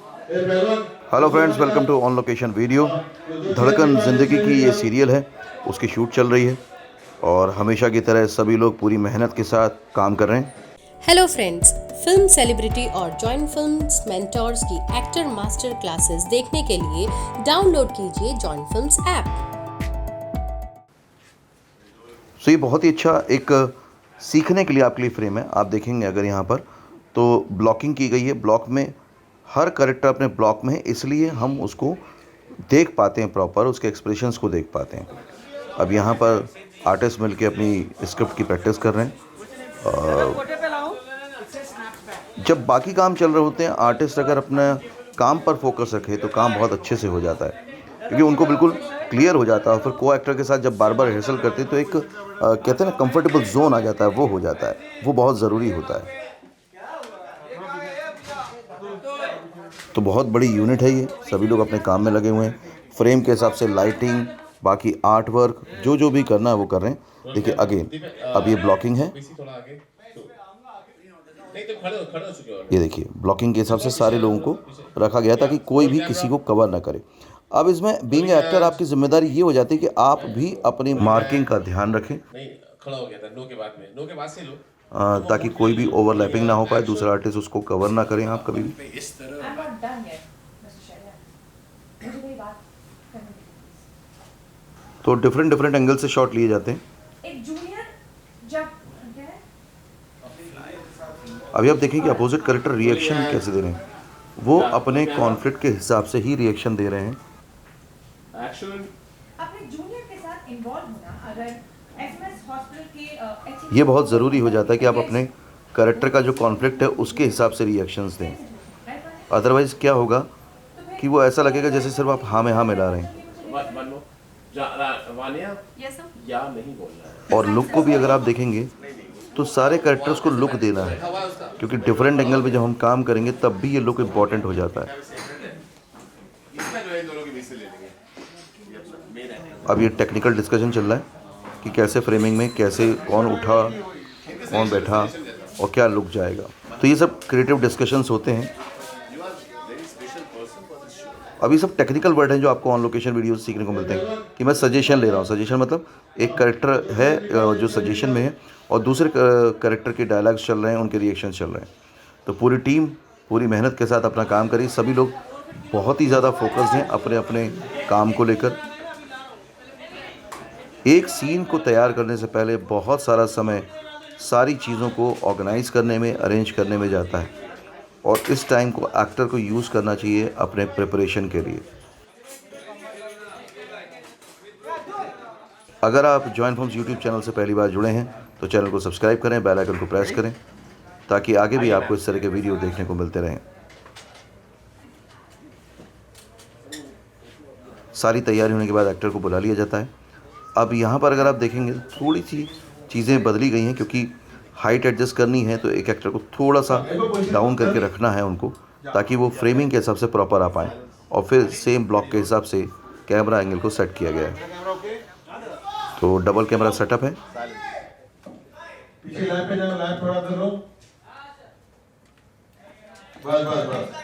Hello friends, welcome to on location video. धड़कन ज़िंदगी की ये सीरियल है, उसकी शूट चल रही है और हमेशा की तरह सभी लोग पूरी मेहनत के साथ काम कर रहे हैं। हेलो फ्रेंड्स, फिल्म सेलिब्रिटी और जॉइन फिल्म्स मेंटोर्स की एक्टर मास्टर क्लासेस देखने के लिए डाउनलोड कीजिए जॉइन फिल्म्स ऐप। सो ये बहुत ही अच्छा एक सीखने के लिए आपके लिए फ्रेम है। आप देखेंगे अगर यहाँ पर तो ब्लॉकिंग की गई है। ब्लॉक में हर करेक्टर अपने ब्लॉक में है, इसलिए हम उसको देख पाते हैं, प्रॉपर उसके एक्सप्रेशंस को देख पाते हैं। अब यहाँ पर आर्टिस्ट मिलके अपनी स्क्रिप्ट की प्रैक्टिस कर रहे हैं। जब बाकी काम चल रहे होते हैं, आर्टिस्ट अगर अपना काम पर फोकस रखे तो काम बहुत अच्छे से हो जाता है, क्योंकि उनको बिल्कुल क्लियर हो जाता है। और फिर को एक्टर के साथ जब बार बार रिहर्सल करते हैं तो एक कहते हैं ना, कंफर्टेबल जोन आ जाता है, वो हो जाता है। वो बहुत ज़रूरी होता है। तो बहुत बड़ी यूनिट है ये, सभी लोग अपने काम में लगे हुए हैं। फ्रेम के हिसाब से लाइटिंग, बाकी आर्ट वर्क जो जो भी करना है वो कर रहे हैं। देखिए अगेन, अब ये ब्लॉकिंग है। ये देखिए, ब्लॉकिंग के हिसाब से सारे लोगों को रखा गया ताकि कोई भी किसी को कवर ना करे। अब इसमें बीइंग एक्टर आपकी जिम्मेदारी ये हो जाती है कि आप भी अपनी मार्किंग का ध्यान रखें, खड़ा हो गया था नो के बाद में, नो के बाद से लो ताकि कोई भी ओवरलैपिंग ना हो पाए, दूसरा आर्टिस्ट उसको कवर ना करें आप कभी भी। इस तरह I'm not done yet, Mr. Sharia. मुझे कोई बात करने दीजिए। तो डिफरेंट डिफरेंट एंगल से शॉट लिए जाते हैं। एक जूनियर जब क्या है? अभी आप देखें कि अपोजिट करेक्टर रिएक्शन कैसे दे रहे हैं। वो अपने कॉन्फ्लिक्ट के हिसाब से ही रिएक्शन दे रहे हैं। एक्शन अपने जूनियर के साथ इन्वॉल्व होना, अगर एफएमएस हॉस्पिटल के ये बहुत ज़रूरी हो जाता है कि आप अपने करेक्टर का जो कॉन्फ्लिक्ट है उसके हिसाब से रिएक्शंस दें। अदरवाइज़ क्या होगा कि वो ऐसा लगेगा जैसे सिर्फ आप हाँ में हाँ मिला रहे हैं। वन नो वानिया या नहीं बोलना है। और लुक को भी अगर आप देखेंगे तो सारे करेक्टर्स को लुक देना है, क्योंकि डिफरेंट एंगल पे जब हम काम करेंगे तब भी ये लुक इम्पॉर्टेंट हो जाता है। इसमें जो है इन दोनों के बीच से ले लेंगे। अब ये टेक्निकल डिस्कशन चल रहा है कि कैसे फ्रेमिंग में कैसे कौन उठा, कौन बैठा और क्या लुक जाएगा। तो ये सब क्रिएटिव डिस्कशंस होते हैं। अभी सब टेक्निकल वर्ड हैं जो आपको ऑन लोकेशन वीडियो सीखने को मिलते हैं कि मैं सजेशन ले रहा हूँ। सजेशन मतलब एक करेक्टर है जो सजेशन में है और दूसरे करेक्टर के डायलॉग्स चल रहे हैं, उनके रिएक्शन चल रहे हैं। तो पूरी टीम पूरी मेहनत के साथ अपना काम करी। सभी लोग बहुत ही ज़्यादा फोकस्ड हैं अपने अपने काम को लेकर। एक सीन को तैयार करने से पहले बहुत सारा समय सारी चीज़ों को ऑर्गेनाइज करने में, अरेंज करने में जाता है, और इस टाइम को एक्टर को यूज़ करना चाहिए अपने प्रिपरेशन के लिए। अगर आप जॉइन फिल्म्स यूट्यूब चैनल से पहली बार जुड़े हैं तो चैनल को सब्सक्राइब करें, बेल आइकन को प्रेस करें, ताकि आगे भी आपको इस तरह के वीडियो देखने को मिलते रहें। सारी तैयारी होने के बाद एक्टर को बुला लिया जाता है। अब यहाँ पर अगर आप देखेंगे थोड़ी सी चीज़ें बदली गई हैं, क्योंकि हाइट एडजस्ट करनी है तो एक एक्टर को थोड़ा सा डाउन करके रखना है उनको, ताकि वो फ्रेमिंग के हिसाब से प्रॉपर आ पाएँ। और फिर सेम ब्लॉक के हिसाब से कैमरा एंगल को सेट किया गया है। तो डबल कैमरा सेटअप है। पीछे लाइन पे जाओ, लाइन थोड़ा दूर लो। बस बस बस।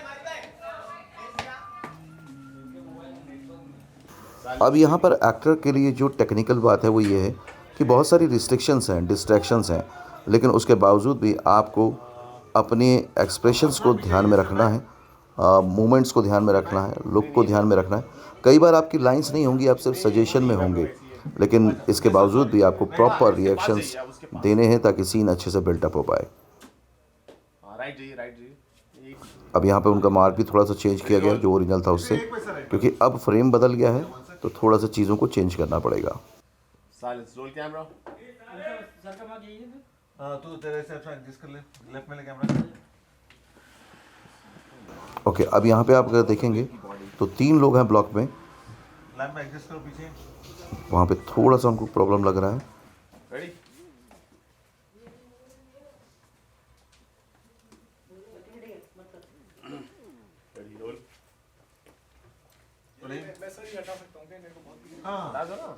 अब यहाँ पर एक्टर के लिए जो टेक्निकल बात है वो ये है कि बहुत सारी रिस्ट्रिक्शंस हैं, डिस्ट्रैक्शंस हैं, लेकिन उसके बावजूद भी आपको अपने एक्सप्रेशंस को ध्यान में रखना है, मूवमेंट्स को ध्यान में रखना है, लुक को ध्यान में रखना है। कई बार आपकी लाइंस नहीं होंगी, आप सिर्फ सजेशन में होंगे, लेकिन इसके बावजूद भी आपको प्रॉपर रिएक्शंस देने हैं ताकि सीन अच्छे से बिल्टअप हो पाए। राइट जी। अब यहाँ पे उनका मार्क भी थोड़ा सा चेंज किया गया जो ओरिजिनल था उससे, क्योंकि अब फ्रेम बदल गया है तो थोड़ा सा चीज़ों को चेंज करना पड़ेगा। Silence roll camera. हां तू तेरे से एडजस्ट कर ले, लेफ्ट में ले कैमरा। ओके, अब यहाँ पे आप अगर देखेंगे तो 3 लोग हैं ब्लॉक में। लाइन में एडजस्ट करो पीछे। वहाँ पे थोड़ा सा उनको प्रॉब्लम लग रहा है। Ready roll. मैं सर ही हटा सकता हूं क्या? मेरे को बहुत हां ला दो ना।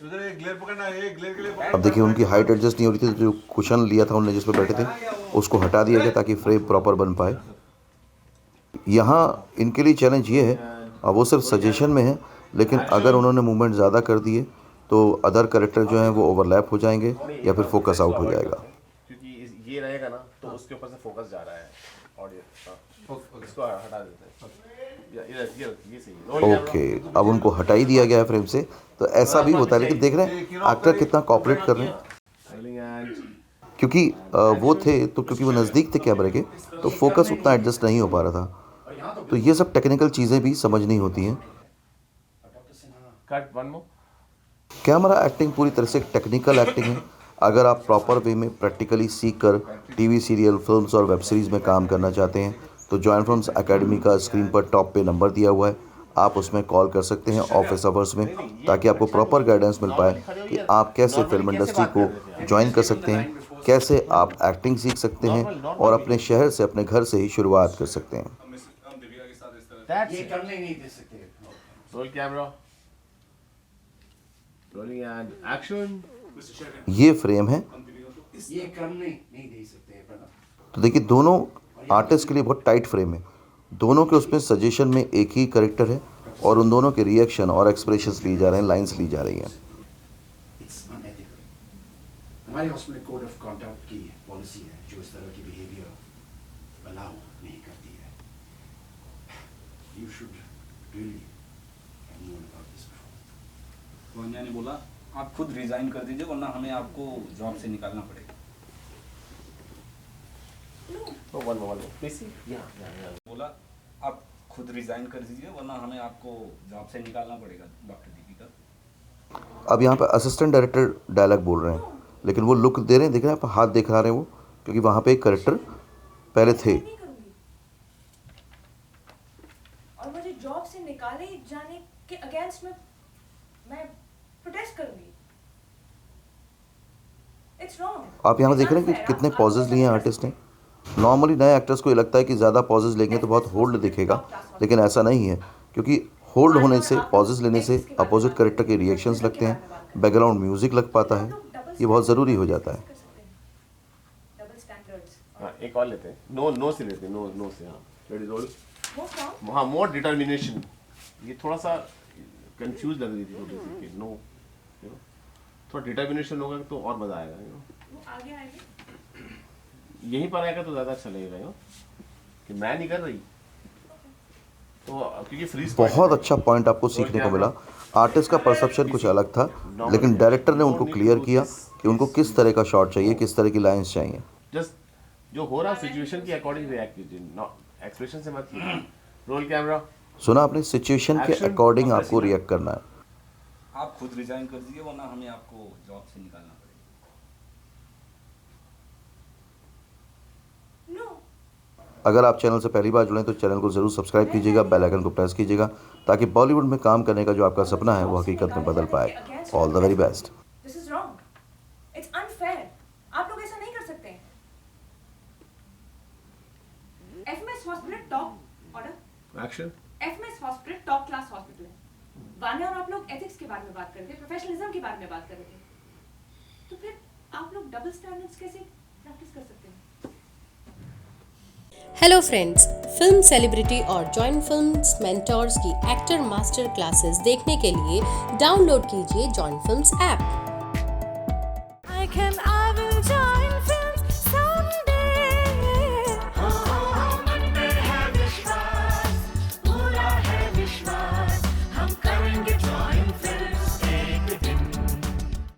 उधर एक ग्लेयर पकड़ना है, एक ग्लेयर के लिए। अब देखिए उनकी हाइट एडजस्ट नहीं हो रही थी, तो जो कुशन लिया था उन्होंने जिस पे बैठे थे उसको हटा दिया गया ताकि फ्रेम प्रॉपर बन पाए। यहाँ इनके लिए चैलेंज ये है, वो सिर्फ सजेशन में है, लेकिन अगर उन्होंने मूवमेंट ज़्यादा कर दिए तो अदर कैरेक्टर जो हैं वो ओवरलैप हो जाएंगे या फिर फोकस आउट हो जाएगा। क्योंकि ये रहेगा ना तो उसके ऊपर से फोकस जा रहा है ऑडियंस। इसको हटा देते हैं। ये सही है। ओके, अब उनको हटा ही दिया गया है फ्रेम से, तो ऐसा भी होता है। लेकिन देख रहे हैं एक्टर कितना कॉपरेट कर रहे हैं, क्योंकि वो थे तो क्योंकि वो नज़दीक थे कैमरे के, तो फोकस उतना एडजस्ट नहीं हो पा रहा था। तो ये सब टेक्निकल चीज़ें भी समझनी होती हैं। Cut one more. Camera acting पूरी तरह से टेक्निकल एक्टिंग है। अगर आप प्रॉपर वे में प्रैक्टिकली सीख कर टीवी सीरियल, फिल्म्स और वेब सीरीज़ में काम करना चाहते हैं तो जॉइंट फिल्म्स एकेडमी का स्क्रीन पर टॉप पे नंबर दिया हुआ है, आप उसमें कॉल कर सकते हैं ऑफिस आवर्स में, ताकि आपको प्रॉपर गाइडेंस मिल पाए कि आप कैसे फिल्म इंडस्ट्री को ज्वाइन कर सकते हैं, कैसे आप एक्टिंग सीख सकते हैं और अपने शहर से, अपने घर से ही शुरुआत कर सकते हैं। ये करने नहीं दे सकते। Roll camera, rolling and action. ये फ्रेम है। ये करने नहीं दे सकते। तो देखिए दोनों आर्टिस्ट के लिए बहुत टाइट फ्रेम है। दोनों के उसमें सजेशन में एक ही कैरेक्टर है और उन दोनों के रिएक्शन और एक्सप्रेशंस लिए जा रहे हैं, लाइंस ली जा रही हैं। हमारे हॉस्पिटल कोड ऑफ कॉन्डक्ट की पॉलिसी है जो इस तरह की बिहेवियर अलाउ नहीं करती है। You should really have known about this before. Vanya ने बोला आप खुद रिजाइन कर दीजिए वरना हमें आपको जॉब से निकालना पड़ेगा। One more please. बोला आप खुद रिजाइन कर दीजिए वरना हमें आपको जॉब से निकालना पड़ेगा डॉक्टर दीपिका। अब यहाँ पे असिस्टेंट डायरेक्टर डायलॉग बोल रहे हैं, लेकिन वो लुक दे रहे हैं, देख रहे हैं आप, हाथ दिखा रहे हैं वो, क्योंकि वहाँ पे एक कैरेक्टर पहले थे। नहीं करूंगी और मुझे जॉब से निकाले जाने के अगेंस्ट में मैं प्रोटेस्ट करूंगी। It's wrong. आप यहाँ देख रहे हैं कि कितने पॉजेज लिए हैं आर्टिस्ट ने। नॉर्मली नए एक्टर्स को ये लगता है कि ज़्यादा पॉजेज लेंगे तो बहुत होल्ड दिखेगा, लेकिन ऐसा नहीं है, क्योंकि होल्ड होने से, पॉजेज लेने से अपोजिट कैरेक्टर के रिएक्शंस लगते हैं, बैकग्राउंड म्यूजिक लग पाता है, ये बहुत ज़रूरी हो जाता है। Double standards. हाँ, एक और लेते हैं। नो से लेते हैं। नो से। हाँ, रेडी रोल। What's wrong? हाँ, मोर डिटर्मिनेशन। ये थोड़ा सा कंफ्यूज लग रही थी थोड़ी सी कि नो, थोड़ा डिटर्मिनेशन होगा तो और मजा आएगा। वो आगे आएंगे। यहीं पर आएगा तो ज़्यादा अच्छा लगेगा कि मैं नहीं कर रही तो, क्योंकि फ्रीज बहुत अच्छा पॉइंट आपको सीखने को मिला। आर्टिस्ट का परसेप्शन कुछ अलग था, लेकिन डायरेक्टर ने उनको क्लियर किया कि उनको किस तरह का शॉट चाहिए, किस तरह की लाइंस चाहिए। जस्ट जो हो रहा सिचुएशन के अकॉर्डिंग रिएक्ट कीजिए, एक्सप्रेशन से मत कीजिए। Roll camera. सुना आपने, सिचुएशन के अकॉर्डिंग आपको रिएक्ट करना है। आप खुद रिजाइन कर दीजिए वरना हमें आपको जॉब से निकालना पड़ेगा। नो। अगर आप चैनल से पहली बार जुड़े तो चैनल को ज़रूर सब्सक्राइब कीजिएगा, बेल आइकन को प्रेस कीजिएगा, ताकि बॉलीवुड में काम करने का जो आपका सपना है वो हकीकत में बदल पाए। All the very best. This is wrong. It's unfair. आप लोग ऐसा नहीं कर सकते। FMS hospital top order. Action. FMS hospital top class hospital है। वान्या और आप लोग एथिक्स के बारे में बात कर रहे थे, प्रोफेशनलिज्म के बारे में बात कर रहे थे, तो फिर आप लोग डबल स्टैंडर्ड्स कैसे प्रैक्टिस कर सकते हैं? हेलो फ्रेंड्स, फिल्म सेलिब्रिटी और जॉइन फिल्म्स मेंटोर्स की एक्टर मास्टर क्लासेस देखने के लिए डाउनलोड कीजिए जॉइन फिल्म्स ऐप।